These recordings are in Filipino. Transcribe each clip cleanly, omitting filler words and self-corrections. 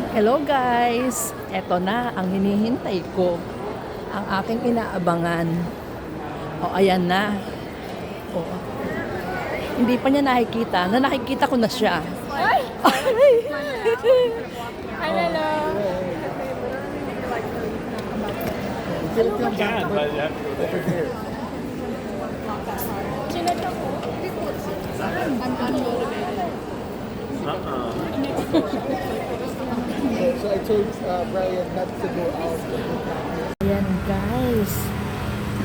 Hello guys! Eto na ang hinihintay ko. Ang aking inaabangan. O ayan na. O, hindi pa niya nakikita. Nakikita ko na siya. Ay! Hello! Can, but you have to go there. Chinet ako. So I told Brian not to go out. Ayan guys.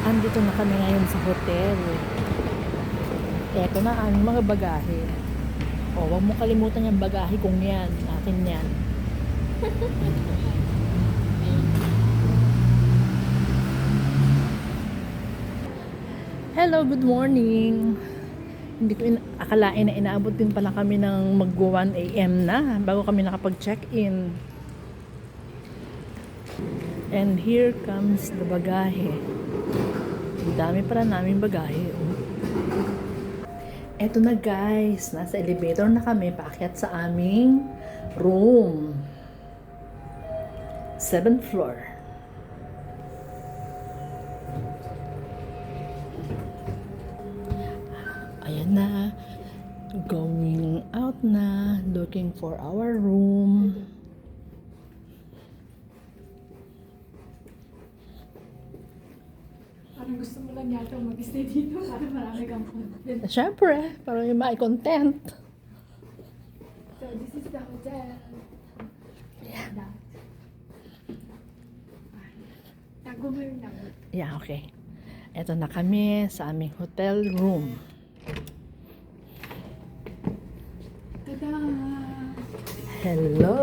Andito na kami ngayon sa hotel. Eto na ang mga bagahe. O, huwag mo kalimutan yung bagahe kung yan. Akin yan. Hello, good morning. Hindi ko akalain na inaabot din pala kami ng mag-1 AM na bago kami nakapag-check-in. And here comes the bagahe. Ang dami pala namin bagahe. Oh. Eto na guys, nasa elevator na kami paakyat sa aming room. 7th floor. Ayan na, going out na, looking for our room. Parang gusto mo lang yata mag-stay dito para marami kang content. Siyempre, para yung may content. So, this is the hotel. Yeah. Tago mo yung lang. Yeah, okay. Eto na kami sa aming hotel room. Tada! Hello!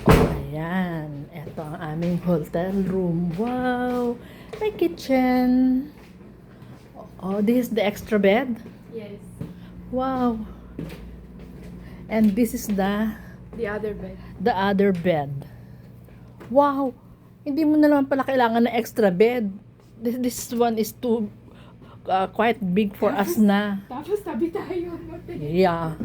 Ayan. Ito ang aming hotel room. Wow! May kitchen. Oh, this is the extra bed. Yes. Wow! And this is the The other bed. other bed. Wow! Hindi mo na naman pala kailangan ng extra bed. This one is too quite big for us na. Tapos tabi tayo. Yeah.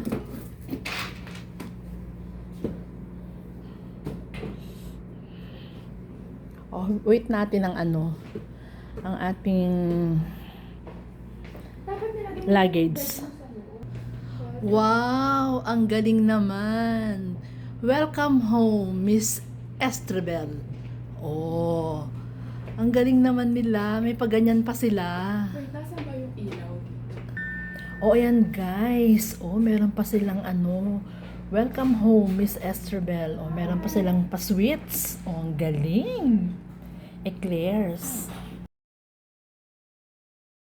Oh, wait natin ang ang ating Dapat nilagay mo luggage. yung bed mo sa loob. Wow, ang galing naman. Welcome home, Miss Estrabel. Oh, ang galing naman nila. May paganyan pa sila. Wait, nasaan ba yung ilaw? Oh, ayan guys. Oh, meron pa silang Welcome home, Miss Estrabel. Oh, meron pa silang pa-sweets. Oh, ang galing. Eclairs.